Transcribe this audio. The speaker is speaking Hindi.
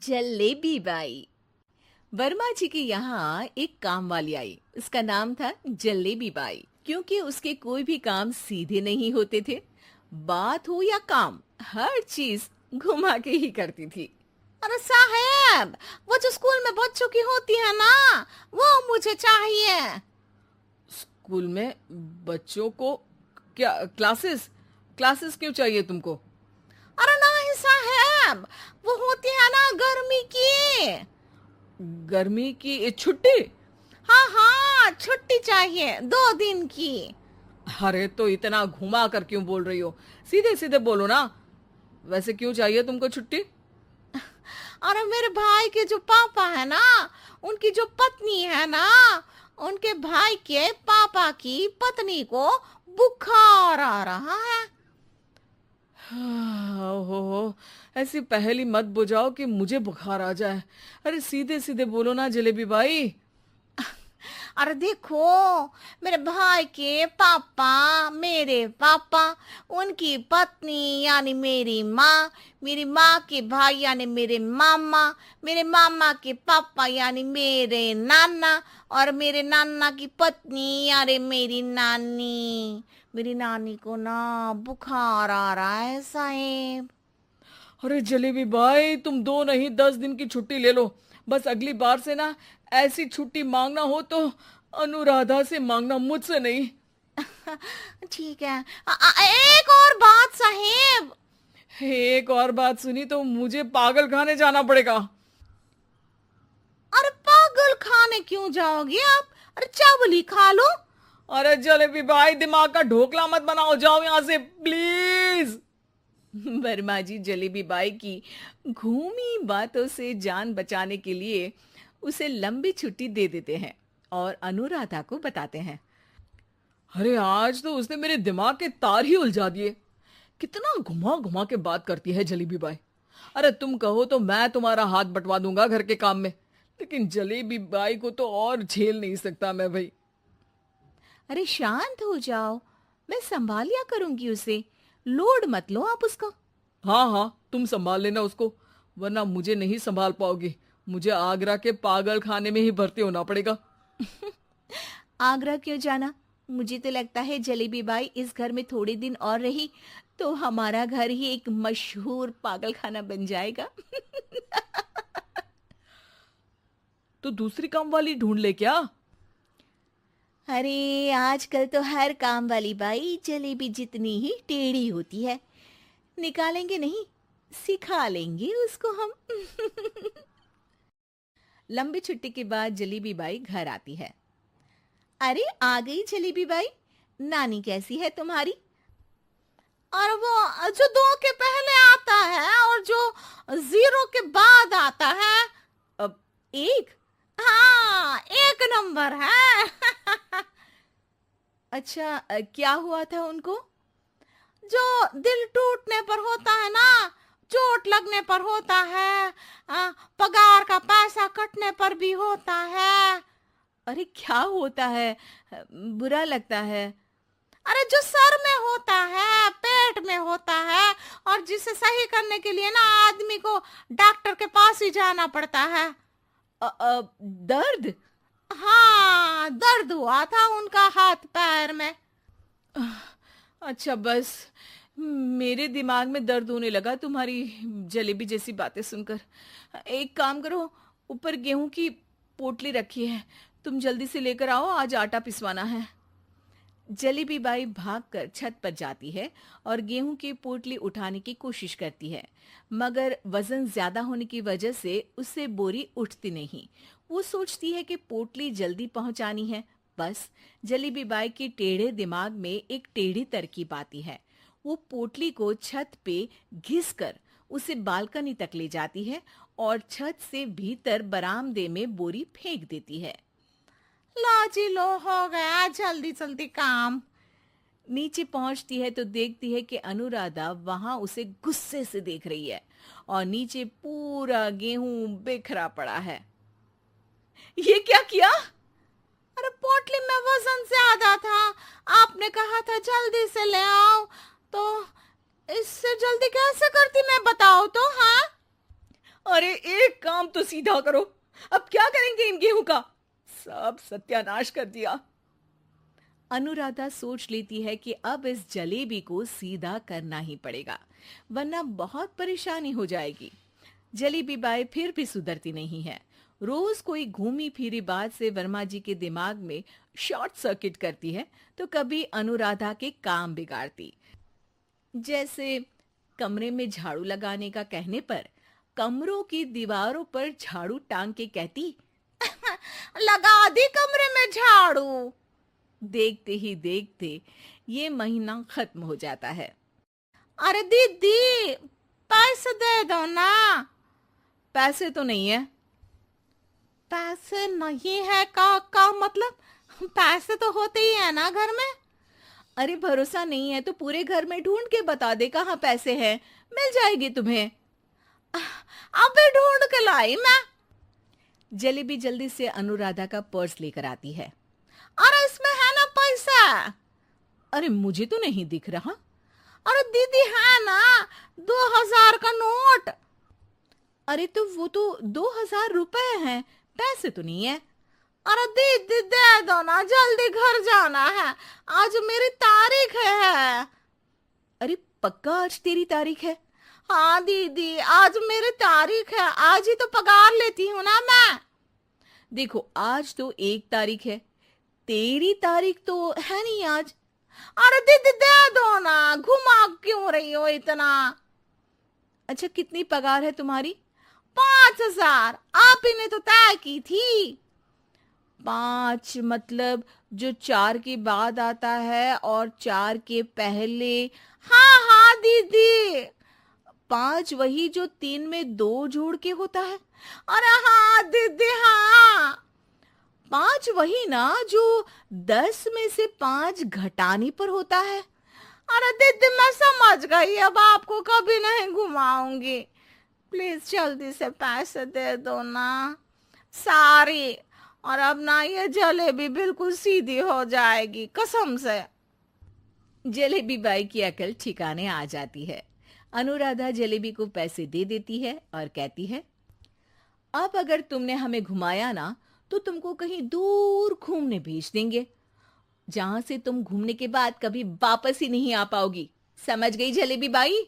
जलेबी बाई। वर्मा जी के यहाँ एक काम वाली आई। उसका नाम था जलेबी बाई, क्योंकि उसके कोई भी काम सीधे नहीं होते थे। बात हो या काम, हर चीज घुमा के ही करती थी। अरे साहेब, वो जो स्कूल में बच्चों की होती है ना, वो मुझे चाहिए। स्कूल में बच्चों को क्या क्लासेस क्लासेस क्यों चाहिए तुमको? अरे नहीं साहेब, वो होती है ना गर्मी की। गर्मी की छुट्टी? हाँ हाँ, छुट्टी चाहिए 2 दिन की। अरे तो इतना घुमा कर क्यों बोल रही हो? सीधे सीधे बोलो ना। वैसे क्यों चाहिए तुमको छुट्टी? अरे मेरे भाई के जो पापा है ना, उनकी जो पत्नी है ना, उनके भाई के पापा की पत्नी को बुखार आ रहा है। ओहो, ऐसी पहेली मत बुझाओ कि मुझे बुखार आ जाए। अरे सीधे सीधे बोलो ना जलेबी भाई। अरे देखो, मेरे भाई के पापा, मेरे पापा, उनकी पत्नी यानी मेरी माँ के भाई यानी मेरे मामा के पापा यानी मेरे नाना, और मेरे नाना की पत्नी यानी मेरी नानी को ना बुखार आ रहा है साहेब। अरे जलेबी भाई, तुम 2 नहीं 10 दिन की छुट्टी ले लो। बस अगली बार से ना ऐसी छुट्टी मांगना हो तो अनुराधा से मांगना, मुझसे नहीं। ठीक है। एक और बात साहेब। एक और बात सुनी तो मुझे पागल खाने जाना पड़ेगा। अरे पागल खाने क्यों जाओगे आप? अरे चावल ही खा लो। अरे जलेबी भाई, दिमाग का ढोकला मत बनाओ, जाओ यहाँ से प्लीज। वर्मा जी जलेबी बाई की घूमी बातों से जान बचाने के लिए उसे लंबी छुट्टी दे देते हैं और अनुराधा को बताते हैं। अरे आज तो उसने मेरे दिमाग के तार ही उलझा दिए। कितना घुमा घुमा के बात करती है जलेबी बाई। अरे तुम कहो तो मैं तुम्हारा हाथ बंटवा दूंगा घर के काम में, लेकिन जलेबी बाई को तो और झेल नहीं सकता मैं भाई। अरे शांत हो जाओ, मैं संभाल लिया करूंगी उसे। लोड मत लो आप उसको। हाँ हाँ, तुम संभाल लेना उसको, वरना मुझे नहीं संभाल पाओगी। मुझे आगरा के पागल खाने में ही भर्ती होना पड़ेगा। आगरा क्यों जाना? मुझे तो लगता है जलेबी बाई इस घर में थोड़े दिन और रही तो हमारा घर ही एक मशहूर पागल खाना बन जाएगा। तो दूसरी काम वाली ढूंढ ले क्या? अरे आजकल तो हर काम वाली बाई जलेबी जितनी ही टेढ़ी होती है। निकालेंगे नहीं, सिखा लेंगे उसको हम। लंबी छुट्टी के बाद जलेबी बाई घर आती है। अरे आ गई जलेबी बाई, नानी कैसी है तुम्हारी? और वो जो 2 के पहले आता है और जो 0 के बाद आता है। अब एक। हाँ, 1 नंबर है। अच्छा, क्या हुआ था उनको? जो दिल टूटने पर होता है ना, चोट लगने पर होता है, पगार का पैसा कटने पर भी होता है। अरे क्या होता है? बुरा लगता है। अरे जो सर में होता है, पेट में होता है, और जिसे सही करने के लिए ना आदमी को डॉक्टर के पास ही जाना पड़ता है। दर्द? हाँ, दर्द हुआ था उनका हाथ पैर में। अच्छा बस, मेरे दिमाग में दर्द होने लगा तुम्हारी जलेबी जैसी बातें सुनकर। एक काम करो, ऊपर गेहूं की पोटली रखी है, तुम जल्दी से लेकर आओ, आज आटा पिसवाना है। जलेबी बाई भागकर छत पर जाती है और गेहूं की पोटली उठाने की कोशिश करती है, मगर वजन ज्यादा होने की वजह से उससे बोरी उठती नहीं। वो सोचती है कि पोटली जल्दी पहुंचानी है। बस जलेबी बाई के टेढ़े दिमाग में एक टेढ़ी तरकीब आती है। वो पोटली को छत पे घिसकर उसे बालकनी तक ले जाती है और छत से भीतर बरामदे में बोरी फेंक देती है। लो जी लो, हो गया जल्दी जल्दी काम। नीचे पहुंचती है तो देखती है कि अनुराधा वहां उसे गुस्से से देख रही है और नीचे पूरा गेहूं बिखरा पड़ा है। ये क्या किया? अरे पोटली में वजन ज्यादा था, आपने कहा था जल्दी से ले आओ, तो इससे जल्दी कैसे करती मैं बताओ तो। हाँ, अरे एक काम तो सीधा करो, अब क्या करेंगे इन गेहूं का? सब सत्यानाश कर दिया। अनुराधा सोच लेती है कि अब इस जलेबी को सीधा करना ही पड़ेगा, वरना बहुत परेशानी हो जाएगी। जलेबी बाई फिर भी सुधरती नहीं है। रोज कोई घूमी फिरी बात से वर्मा जी के दिमाग में शॉर्ट सर्किट करती है, तो कभी अनुराधा के काम बिगाड़ती। जैसे कमरे में झाड़ू लगाने का कहने पर कमरों की दीवारों पर झाड़ू टांग के कहती, लगा दी कमरे में झाड़ू। देखते ही देखते ये महीना खत्म हो जाता है। अरे दीदी, पैसे दे दो ना। पैसे तो नहीं है। पैसे नहीं है का मतलब? पैसे तो होते ही है ना घर में। अरे भरोसा नहीं है तो पूरे घर में ढूंढ के बता दे कहाँ पैसे हैं, मिल जाएगी तुम्हें। अबे ढूंढ के लाई मैं। जलेबी जल्दी से अनुराधा का पर्स लेकर आती है। अरे इसमें है ना पैसा? अरे मुझे तो नहीं दिख रहा। अरे दीदी है ना, 2000 का नोट। अरे तो वो तो 2000 रुपए हैं, पैसे तो नहीं है। अरे दीदी दे दो ना, जल्दी घर जाना है, आज मेरी तारीख है। अरे पक्का आज तेरी तारीख है? हाँ दीदी, आज मेरी तारीख है, आज ही तो पगार लेती हूँ ना मैं। देखो आज तो 1 तारीख है, तेरी तारीख तो है नहीं आज। अरे दीदी दे दो ना, घुमा क्यों रही हो इतना? अच्छा कितनी पगार है तुम्हारी? 5000, आप ही ने तो तय की थी। 5 मतलब जो 4 के बाद आता है और 4 के पहले। हाँ हाँ दीदी। 5 वही जो 3 में 2 जोड़ के होता है। अरे हाँ दीदी हाँ। 5 वही ना जो 10 में से 5 घटाने पर होता है। अरे दीदी मैं समझ गई, अब आपको कभी नहीं घुमाऊंगी। प्लीज जल्दी से पैसे दे दो ना, सारी। और अब ना ये जलेबी बिल्कुल सीधी हो जाएगी कसम से। जलेबी बाई की अकल ठिकाने आ जाती है। अनुराधा जलेबी को पैसे दे देती है और कहती है, अब अगर तुमने हमें घुमाया ना तो तुमको कहीं दूर घूमने भेज देंगे, जहां से तुम घूमने के बाद कभी वापस ही नहीं आ पाओगी। समझ गई जलेबी बाई?